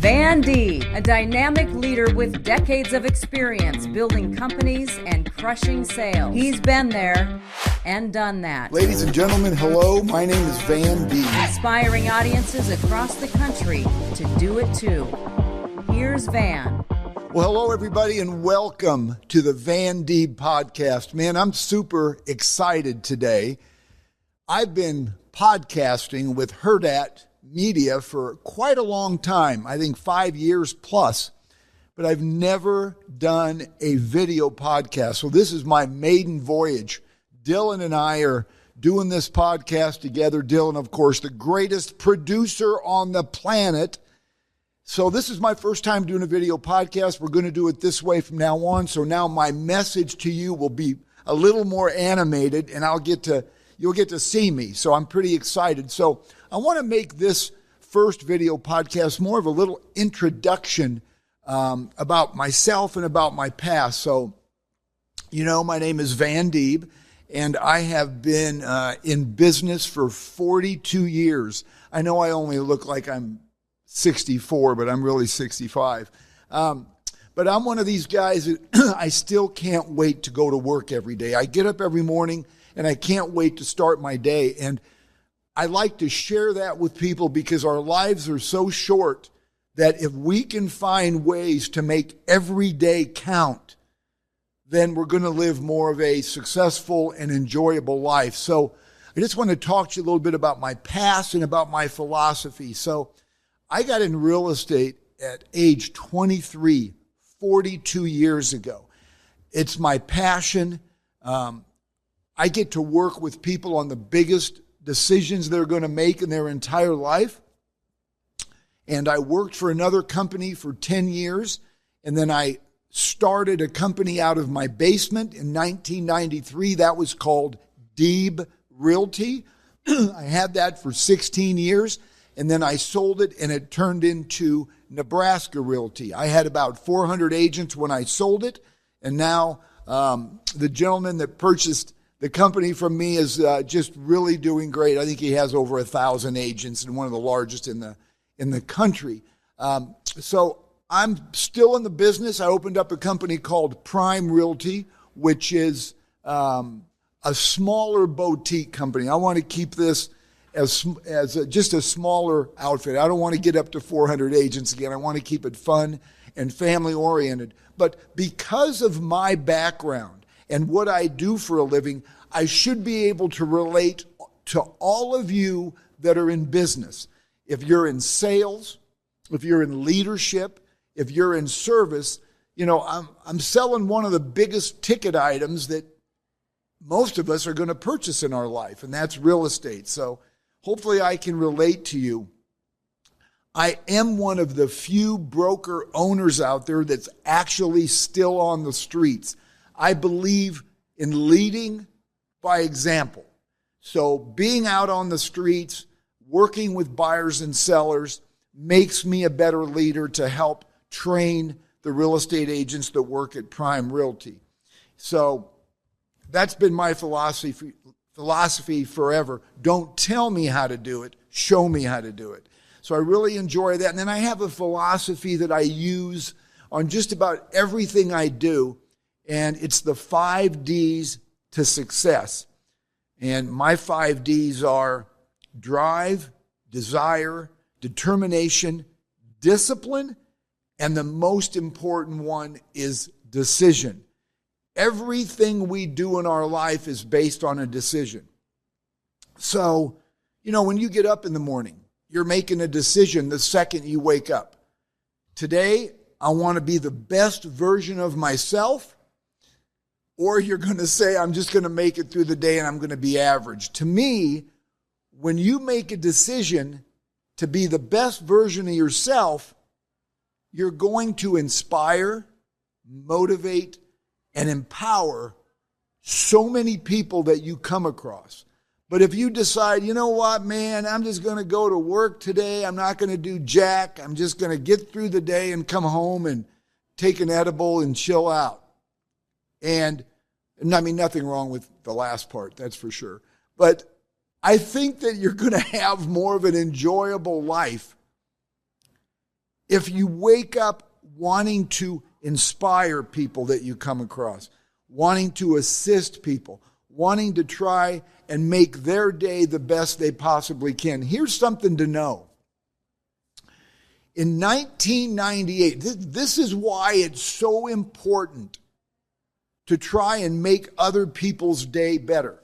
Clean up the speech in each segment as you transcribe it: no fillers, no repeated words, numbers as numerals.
Van Deeb, a dynamic leader with decades of experience building companies and crushing sales. He's been there and done that. Ladies and gentlemen, hello. My name is Van Deeb. Inspiring audiences across the country to do it too. Here's Van. Well, hello, everybody, and welcome to the Van Deeb podcast. Man, I'm super excited today. I've been podcasting with Herdat Media for quite a long time, I think 5 years plus, but I've never done a video podcast. So this is my maiden voyage. Dylan and I are doing this podcast together. Dylan, of course, the greatest producer on the planet. So this is my first time doing a video podcast. We're going to do it this way from now on. So now my message to you will be a little more animated, and you'll get to see me. So I'm pretty excited. So I want to make this first video podcast more of a little introduction about myself and about my past. So, my name is Van Deeb, and I have been in business for 42 years. I know I only look like I'm 64, but I'm really 65. But I'm one of these guys that I still can't wait to go to work every day. I get up every morning, and I can't wait to start my day. And I like to share that with people because our lives are so short that if we can find ways to make every day count, then we're going to live more of a successful and enjoyable life. So I just want to talk to you a little bit about my past and about my philosophy. So I got in real estate at age 23, 42 years ago. It's my passion. I get to work with people on the biggest decisions they're going to make in their entire life. And I worked for another company for 10 years. And then I started a company out of my basement in 1993. That was called Deeb Realty. I had that for 16 years. And then I sold it, and it turned into Nebraska Realty. I had about 400 agents when I sold it. And now the gentleman that purchased the company from me is just really doing great. I think he has over 1,000 agents and one of the largest in the country. So I'm still in the business. I opened up a company called Prime Realty, which is a smaller boutique company. I want to keep this as just a smaller outfit. I don't want to get up to 400 agents again. I want to keep it fun and family oriented. But because of my background and what I do for a living, I should be able to relate to all of you that are in business. If you're in sales, if you're in leadership, if you're in service, I'm selling one of the biggest ticket items that most of us are going to purchase in our life, and that's real estate. So hopefully I can relate to you. I am one of the few broker owners out there that's actually still on the streets. I believe in leading by example. So being out on the streets, working with buyers and sellers makes me a better leader to help train the real estate agents that work at Prime Realty. So that's been my philosophy forever. Don't tell me how to do it, show me how to do it. So I really enjoy that. And then I have a philosophy that I use on just about everything I do. And it's the 5 Ds to success. And my 5 Ds are drive, desire, determination, discipline, and the most important one is decision. Everything we do in our life is based on a decision. So, when you get up in the morning, you're making a decision the second you wake up. Today, I want to be the best version of myself. Or you're going to say, I'm just going to make it through the day and I'm going to be average. To me, when you make a decision to be the best version of yourself, you're going to inspire, motivate, and empower so many people that you come across. But if you decide, you know what, man, I'm just going to go to work today. I'm not going to do jack. I'm just going to get through the day and come home and take an edible and chill out. And I mean, nothing wrong with the last part, that's for sure. But I think that you're going to have more of an enjoyable life if you wake up wanting to inspire people that you come across, wanting to assist people, wanting to try and make their day the best they possibly can, here's something to know. In 1998, this is why it's so important to try and make other people's day better.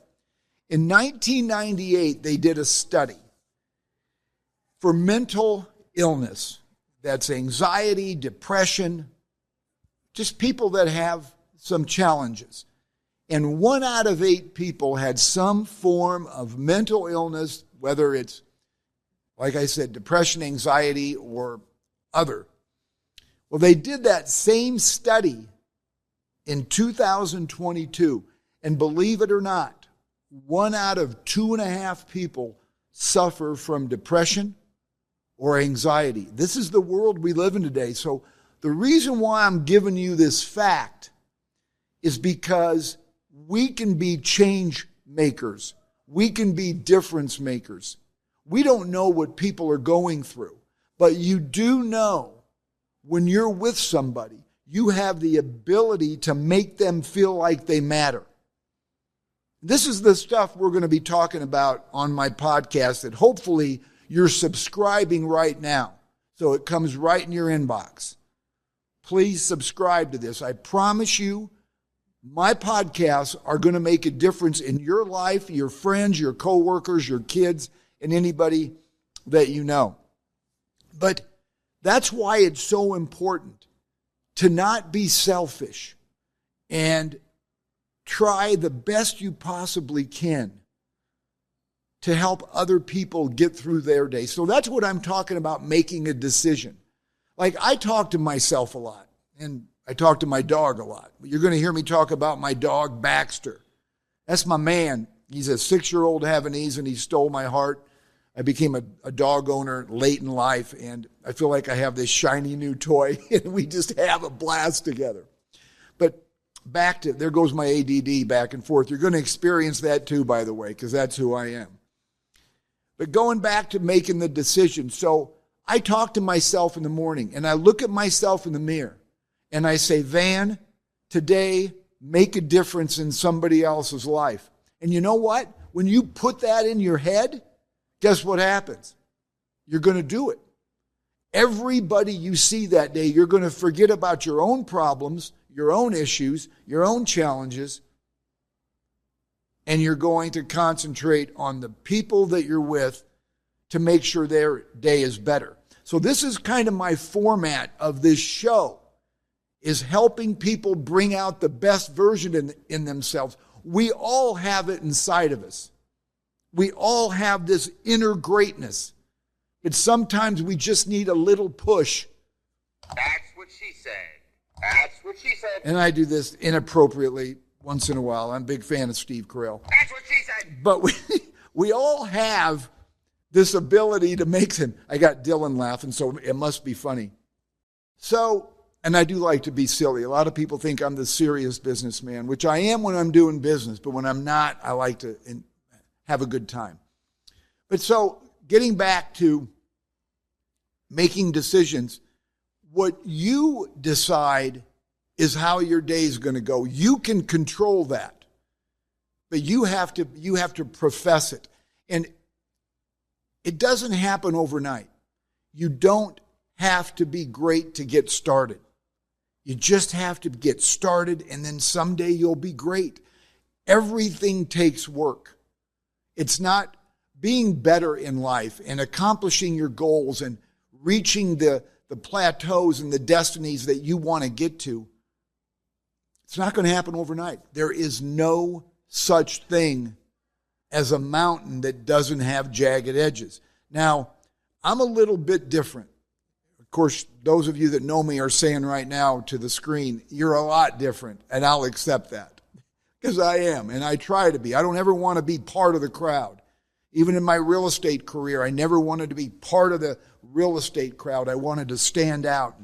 In 1998, they did a study for mental illness. That's anxiety, depression, just people that have some challenges. And 1 out of 8 people had some form of mental illness, whether it's, like I said, depression, anxiety, or other. Well, they did that same study in 2022, and believe it or not, 1 out of 2.5 people suffer from depression or anxiety. This is the world we live in today. So the reason why I'm giving you this fact is because we can be change makers. We can be difference makers. We don't know what people are going through, but you do know when you're with somebody, you have the ability to make them feel like they matter. This is the stuff we're going to be talking about on my podcast that hopefully you're subscribing right now, so it comes right in your inbox. Please subscribe to this. I promise you, my podcasts are going to make a difference in your life, your friends, your coworkers, your kids, and anybody that you know. But that's why it's so important to not be selfish and try the best you possibly can to help other people get through their day. So that's what I'm talking about, making a decision. Like, I talk to myself a lot, and I talk to my dog a lot. You're going to hear me talk about my dog, Baxter. That's my man. He's a 6-year-old Havanese, and he stole my heart. I became a dog owner late in life, and I feel like I have this shiny new toy, and we just have a blast together. But back to, there goes my ADD back and forth. You're going to experience that too, by the way, because that's who I am. But going back to making the decision, so I talk to myself in the morning, and I look at myself in the mirror, and I say, Van, today, make a difference in somebody else's life. And you know what? When you put that in your head, guess what happens? You're going to do it. Everybody you see that day, you're going to forget about your own problems, your own issues, your own challenges, and you're going to concentrate on the people that you're with to make sure their day is better. So this is kind of my format of this show, is helping people bring out the best version in themselves. We all have it inside of us. We all have this inner greatness. But sometimes we just need a little push. That's what she said. That's what she said. And I do this inappropriately once in a while. I'm a big fan of Steve Carell. That's what she said. But we all have this ability to make him. I got Dylan laughing, so it must be funny. So, and I do like to be silly. A lot of people think I'm the serious businessman, which I am when I'm doing business. But when I'm not, I like to have a good time. But so, getting back to making decisions, what you decide is how your day is going to go. You can control that, but you have to profess it. And it doesn't happen overnight. You don't have to be great to get started. You just have to get started, and then someday you'll be great. Everything takes work. It's not being better in life and accomplishing your goals and reaching the plateaus and the destinies that you want to get to. It's not going to happen overnight. There is no such thing as a mountain that doesn't have jagged edges. Now, I'm a little bit different. Of course, those of you that know me are saying right now to the screen, you're a lot different, and I'll accept that because I am, and I try to be. I don't ever want to be part of the crowd. Even in my real estate career, I never wanted to be part of the real estate crowd. I wanted to stand out.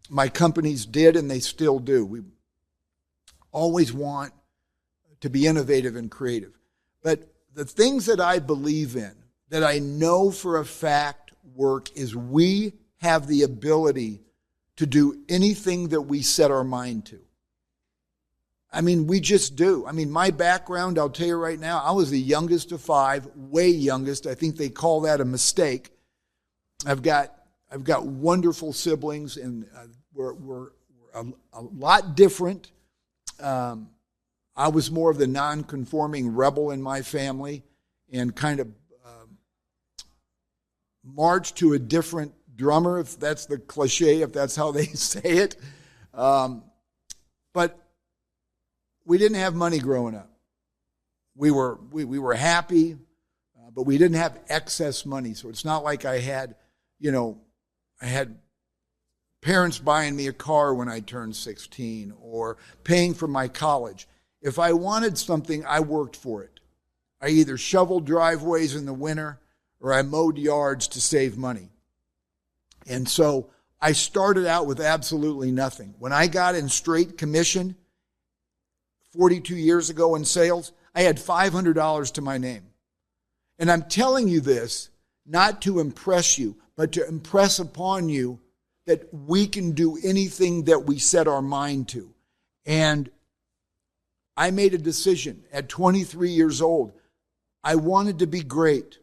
My companies did, and they still do. We always want to be innovative and creative. But the things that I believe in, that I know for a fact work, is we have the ability to do anything that we set our mind to. I mean, we just do. I mean, my background, I'll tell you right now, I was the youngest of 5, way youngest. I think they call that a mistake. I've got wonderful siblings, and we're a lot different. I was more of the non-conforming rebel in my family and kind of marched to a different drummer, if that's the cliche, if that's how they say it. But we didn't have money growing up. We were happy, but we didn't have excess money. So it's not like I had parents buying me a car when I turned 16 or paying for my college. If I wanted something, I worked for it. I either shoveled driveways in the winter or I mowed yards to save money. And so I started out with absolutely nothing. When I got in straight commission 42 years ago in sales, I had $500 to my name. And I'm telling you this not to impress you, but to impress upon you that we can do anything that we set our mind to. And I made a decision at 23 years old. I wanted to be great.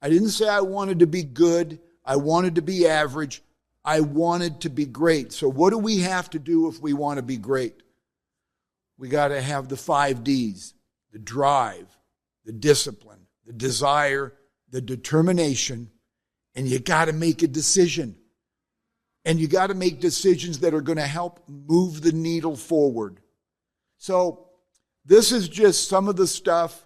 I didn't say I wanted to be good. I wanted to be average. I wanted to be great. So what do we have to do if we want to be great? We got to have the 5 Ds, the drive, the discipline, the desire, the determination, and you got to make a decision. And you got to make decisions that are going to help move the needle forward. So this is just some of the stuff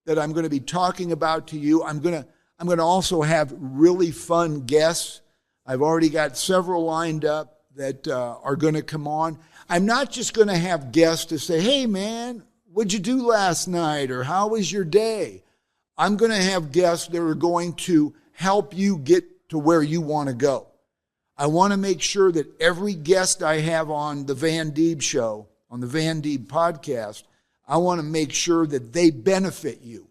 that I'm going to be talking about to you. I'm going to also have really fun guests. I've already got several lined up that are going to come on. I'm not just going to have guests to say, hey, man, what'd you do last night? Or how was your day? I'm going to have guests that are going to help you get to where you want to go. I want to make sure that every guest I have on the Van Deeb show, on the Van Deeb podcast, I want to make sure that they benefit you.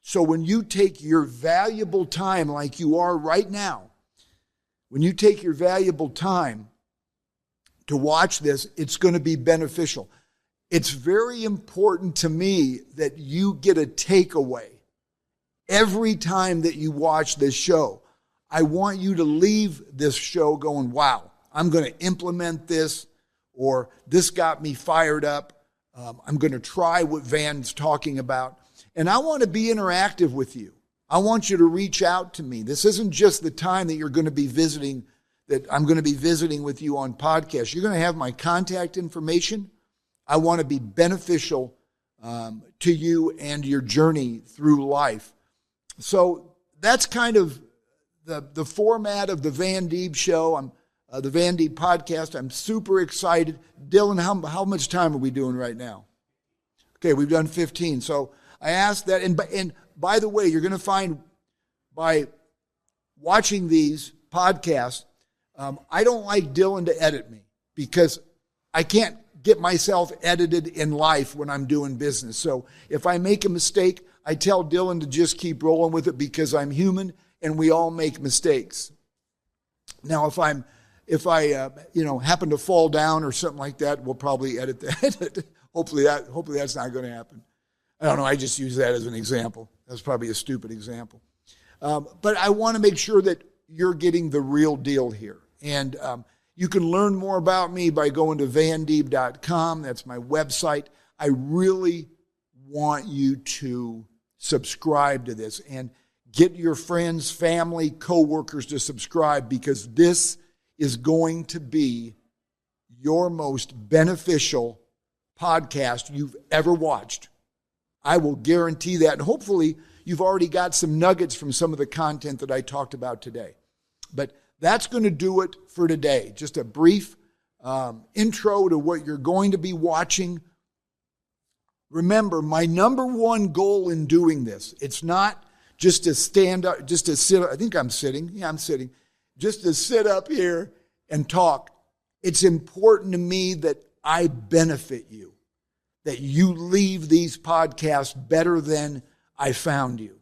So when you take your valuable time like you are right now, when you take your valuable time to watch this, it's going to be beneficial. It's very important to me that you get a takeaway every time that you watch this show. I want you to leave this show going, wow, I'm going to implement this, or this got me fired up. I'm going to try what Van's talking about. And I want to be interactive with you. I want you to reach out to me. This isn't just the time that you're going to be visiting, that I'm going to be visiting with you on podcasts. You're going to have my contact information. I want to be beneficial to you and your journey through life. So that's kind of the format of the Van Deeb show. The Van Deeb podcast. I'm super excited. Dylan, how much time are we doing right now? Okay, we've done 15. So I asked that, and by the way, you're going to find by watching these podcasts, I don't like Dylan to edit me because I can't get myself edited in life when I'm doing business. So if I make a mistake, I tell Dylan to just keep rolling with it because I'm human and we all make mistakes. Now, if I happen to fall down or something like that, we'll probably edit that. Hopefully that's not going to happen. I don't know. I just use that as an example. That's probably a stupid example. But I want to make sure that you're getting the real deal here. And you can learn more about me by going to vandeeb.com. That's my website. I really want you to subscribe to this and get your friends, family, coworkers to subscribe, because this is going to be your most beneficial podcast you've ever watched. I will guarantee that. And hopefully you've already got some nuggets from some of the content that I talked about today. But that's going to do it for today. Just a brief intro to what you're going to be watching. Remember, my number one goal in doing this, it's not just to stand up, just to sit. I think I'm sitting. Yeah, I'm sitting. Just to sit up here and talk. It's important to me that I benefit you, that you leave these podcasts better than I found you.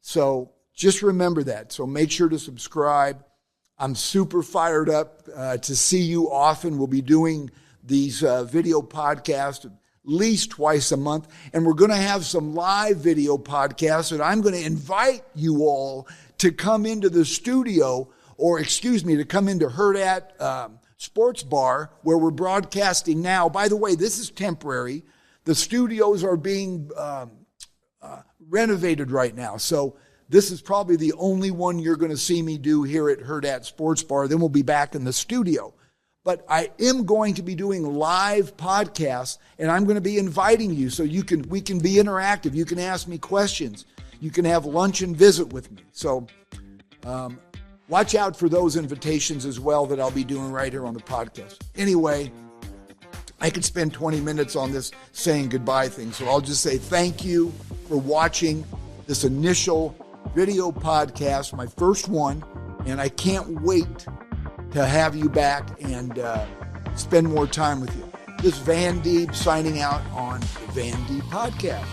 So just remember that. So make sure to subscribe. I'm super fired up to see you often. We'll be doing these video podcasts at least twice a month, and we're going to have some live video podcasts, and I'm going to invite you all to come into the studio, to come into Hurrdat Sports Bar, where we're broadcasting now. By the way, this is temporary. The studios are being renovated right now, so this is probably the only one you're going to see me do here at Hurrdat Sports Bar. Then we'll be back in the studio. But I am going to be doing live podcasts, and I'm going to be inviting you so we can be interactive. You can ask me questions. You can have lunch and visit with me. So watch out for those invitations as well that I'll be doing right here on the podcast. Anyway, I could spend 20 minutes on this saying goodbye thing, so I'll just say thank you for watching this initial video podcast, my first one, and I can't wait to have you back and spend more time with you. This is Van Deeb signing out on the Van Deeb Podcast.